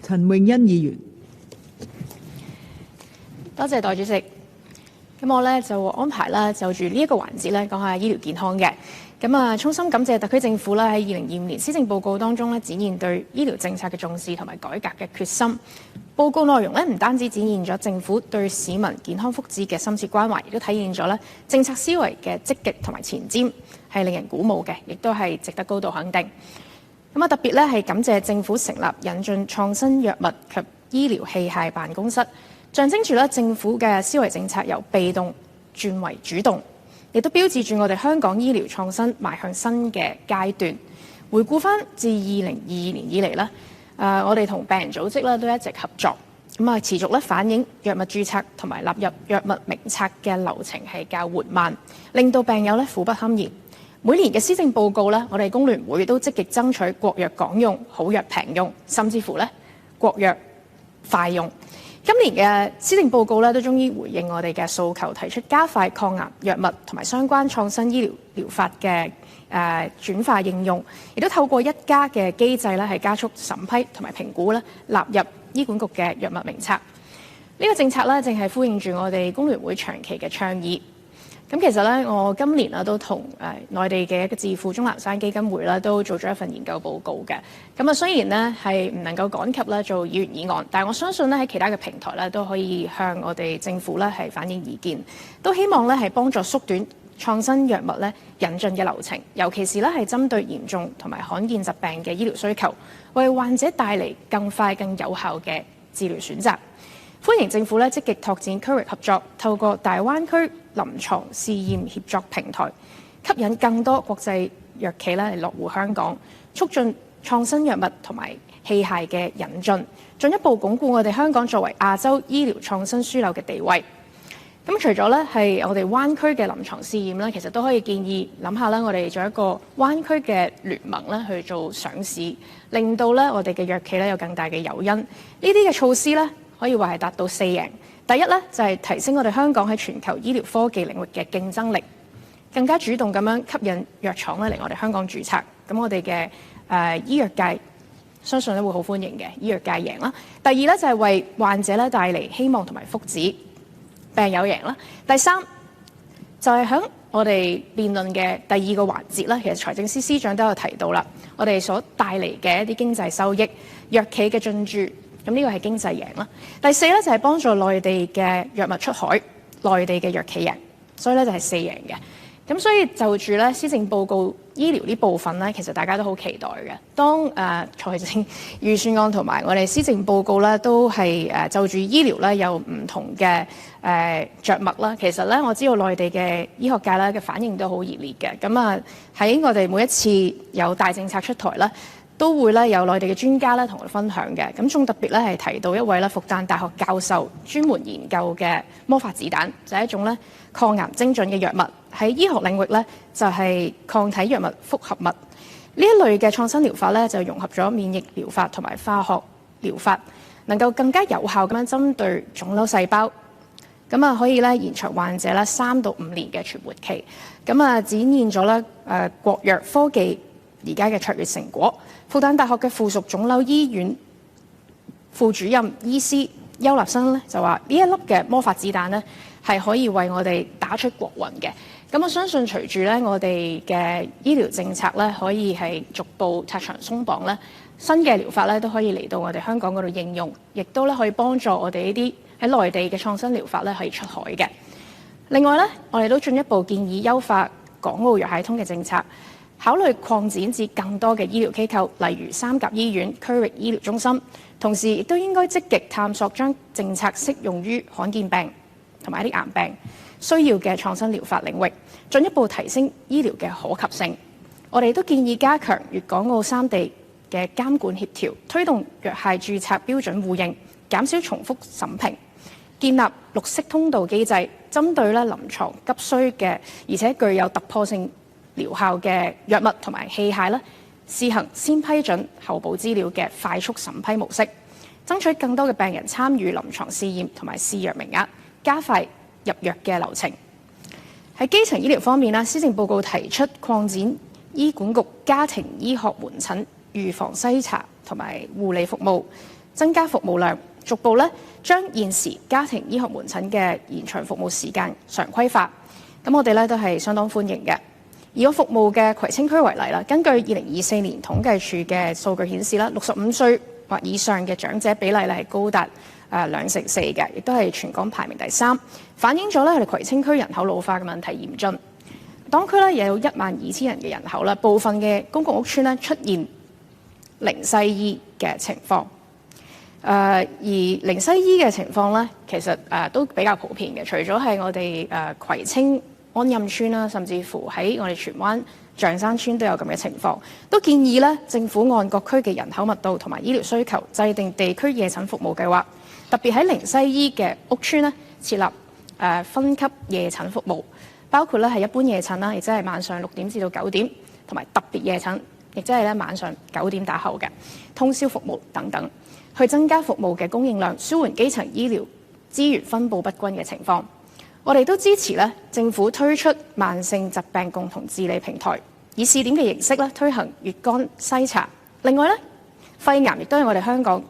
陳穎欣議員。多謝代理主席。咁我咧就安排啦，就住呢一個環節咧講下醫療健康嘅。衷心感謝特區政府咧喺2025年施政報告當中咧展現對醫療政策嘅重視同埋改革嘅決心。報告內容咧唔單止展現咗政府對市民健康福祉嘅深切關懷，亦都體現咗咧政策思維嘅積極同埋前瞻，係令人鼓舞嘅，亦都係值得高度肯定。特別咧係感謝政府成立引進創新藥物及醫療器械辦公室，象徵住咧政府嘅思維政策由被動轉為主動，亦都標誌住我哋香港醫療創新邁向新嘅階段。回顧翻自2022年以嚟咧，我哋同病人組織咧都一直合作，持續咧反映藥物註冊同埋納入藥物名冊嘅流程係較緩慢，令到病友咧苦不堪言。每年嘅施政報告咧，我哋工聯會都積極爭取國藥港用、好藥平用，甚至乎咧國藥快用。今年嘅施政報告咧，都終於回應我哋嘅訴求，提出加快抗癌藥物同埋相關創新醫療療法嘅轉化應用，亦都透過一家嘅機制咧，係加速審批同埋評估咧，納入醫管局嘅藥物名冊。呢個政策咧，正係呼應住我哋工聯會長期嘅倡議。其實咧，我今年都同內地嘅一個智庫鍾南山基金會咧，都做咗一份研究報告嘅。雖然呢係唔能夠趕及咧做議員議案，但係我相信咧喺其他嘅平台咧都可以向我哋政府咧係反映意見，都希望咧係幫助縮短創新藥物咧引進嘅流程，尤其是咧係針對嚴重同埋罕見疾病嘅醫療需求，為患者帶嚟更快更有效嘅治療選擇。歡迎政府咧積極拓展區域合作，透過大灣區臨床試驗協作平台，吸引更多國際藥企咧嚟落戶香港，促進創新藥物同埋器械嘅引進，進一步鞏固我哋香港作為亞洲醫療創新樞紐嘅地位。除咗咧係我哋灣區嘅臨床試驗咧，其實都可以建議諗下咧，我哋做一個灣區嘅聯盟咧去做上市，令到咧我哋嘅藥企咧有更大嘅誘因。呢啲嘅措施咧可以話係達到4贏。第一咧就係提升我哋香港喺全球醫療科技領域嘅競爭力，更加主動咁樣吸引藥廠咧嚟我哋香港註冊。咁我哋嘅醫藥界相信咧會好歡迎嘅，醫藥界贏啦。第二咧就係為患者咧帶嚟希望同埋福祉，病友贏啦。第三就係響我哋辯論嘅第二個環節啦，其實財政司司長都有提到啦，我哋所帶嚟嘅一啲經濟收益，藥企嘅進駐。咁呢個係經濟贏啦。第四咧就係幫助內地嘅藥物出海，內地嘅藥企贏，所以咧就係4贏嘅。咁所以就住咧施政報告醫療呢部分咧，其實大家都好期待嘅。當財政預算案同埋我哋施政報告咧都係就住醫療咧有唔同嘅着墨啦。其實咧我知道內地嘅醫學界咧嘅反應都好熱烈嘅。喺我哋每一次有大政策出台啦，都會咧有內地嘅專家咧同我哋分享嘅。仲特別咧係提到一位咧復旦大學教授專門研究嘅魔法子彈，就係一種咧抗癌精準嘅藥物。喺醫學領域咧就係抗體藥物複合物。呢一類嘅創新療法咧就融合咗免疫療法同埋化學療法，能夠更加有效咁樣針對腫瘤細胞。可以咧延長患者咧3到5年嘅存活期。展現咗咧國藥科技而家嘅卓越成果。復旦大學嘅附屬腫瘤醫院副主任醫師邱立生咧就話：呢一粒嘅魔法子彈咧係可以為我哋打出國運嘅。我相信隨住咧我哋嘅醫療政策咧可以係逐步拆牆鬆綁咧，新嘅療法咧都可以嚟到我哋香港嗰度應用，亦都咧可以幫助我哋呢啲喺內地嘅創新療法咧可以出海嘅。另外咧，我哋都進一步建議優化港澳藥械通嘅政策，考慮擴展至更多嘅醫療機構，例如三甲醫院、區域醫療中心。同時亦都應該積極探索將政策適用於罕見病同埋一啲癌病需要嘅創新療法領域，進一步提升醫療嘅可及性。我哋都建議加強粵港澳三地嘅監管協調，推動藥械註冊標準互認，減少重複審評，建立綠色通道機制，針對臨床急需嘅而且具有突破性療效嘅藥物同埋器械試行先批准後補資料嘅快速審批模式，爭取更多嘅病人參與臨床試驗同埋試藥名額，加快入藥嘅流程。喺基層醫療方面，施政報告提出擴展醫管局家庭醫學門診預防篩查同埋護理服務，增加服務量，逐步咧將現時家庭醫學門診嘅延長服務時間常規化。咁我哋咧都係相當歡迎嘅。以我服務嘅葵青區為例啦，根據2024年統計處嘅數據顯示啦，65歲或以上嘅長者比例咧係高達24%嘅，亦都係全港排名第3，反映咗咧我哋葵青區人口老化嘅問題嚴峻。當區咧有12000人嘅人口啦，部分嘅公共屋邨咧出現零西醫嘅情況。而零西醫嘅情況咧，其實都比較普遍嘅。除咗係我哋葵青安蔭邨啦，甚至乎喺我哋荃灣象山邨都有咁嘅情況，都建議咧政府按各區嘅人口密度同埋醫療需求，制定地區夜診服務計劃，特別喺零西醫嘅屋邨咧設立分級夜診服務，包括咧係一般夜診啦，亦即係晚上6點至到9點，同埋特別夜診，亦即係咧晚上9點打後嘅通宵服務等等，去增加服務嘅供應量，舒緩基層醫療資源分佈不均嘅情況。我哋都支持咧政府推出慢性疾病共同治理平台，以試點嘅形式咧推行乙肝篩查。另外咧，肺癌亦都係我哋香港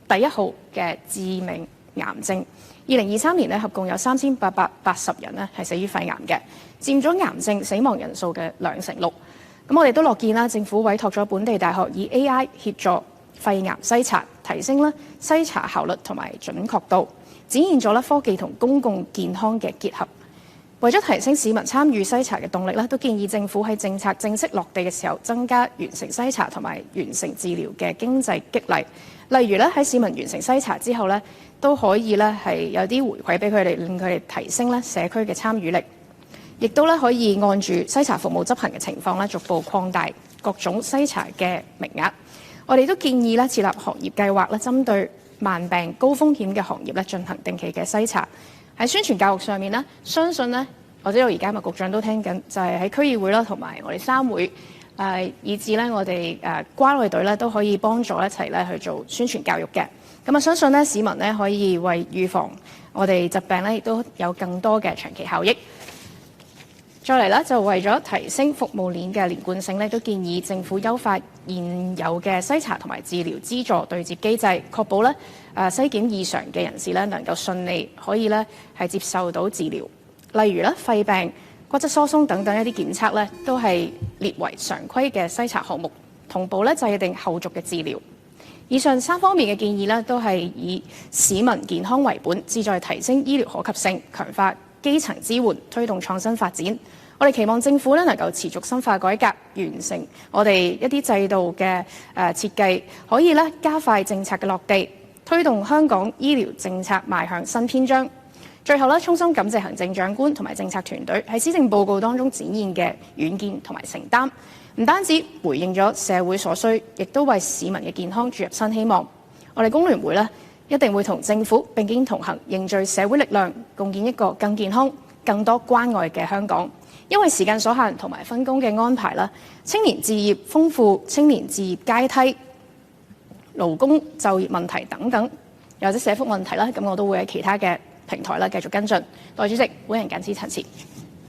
第1號嘅致命癌症。2023年咧合共有3880人咧係死於肺癌嘅，佔咗癌症死亡人數嘅6%。咁我哋都樂見啦，政府委託咗本地大學以 AI 協助肺癌篩查，提升咧篩查效率同埋準確度，展現咗咧科技同公共健康嘅結合。為咗提升市民參與篩查嘅動力咧，都建議政府喺政策正式落地嘅時候，增加完成篩查同埋完成治療嘅經濟激勵。例如咧喺市民完成篩查之後咧，都可以咧係有啲回饋俾佢哋，令佢哋提升咧社區嘅參與力，亦都咧可以按住篩查服務執行嘅情況咧，逐步擴大各種篩查嘅名額。我哋都建議咧設立行業計劃咧，針對慢病高風險嘅行業咧進行定期嘅篩查。喺宣傳教育上面咧，相信咧，或者我而家麥局長都聽緊，就係喺區議會啦，同埋我哋3會以至咧我哋關愛隊咧都可以幫助一齊咧去做宣傳教育嘅。咁啊，相信咧市民咧可以為預防我哋疾病咧，亦都有更多嘅長期效益。再嚟咧，就為咗提升服務鏈嘅連貫性咧，都建議政府優化現有嘅篩查同埋治療資助對接機制，確保咧篩檢異常嘅人士咧能夠順利可以咧係接受到治療。例如咧肺病、骨質疏鬆等等一啲檢測咧，都係列為常規嘅篩查項目，同步咧制定後續嘅治療。以上3方面嘅建議咧，都係以市民健康為本，旨在提升醫療可及性，強化基層支援，推動創新發展。我哋期望政府咧能夠持續深化改革，完成我哋一啲制度嘅設計，可以咧加快政策嘅落地，推動香港醫療政策邁向新篇章。最後咧，衷心感謝行政長官同埋政策團隊喺施政報告當中展現嘅遠見同埋承擔，唔單止回應咗社會所需，亦都為市民嘅健康注入新希望。我哋工聯會咧一定會同政府並肩同行，凝聚社會力量，共建一個更健康、更多關愛嘅香港。因為時間所限同埋分工嘅安排啦，青年置業豐富、青年置業階梯、勞工就業問題等等，又或者社福問題啦，咁我都會喺其他嘅平台啦繼續跟進。代理主席，本人謹此陳辭。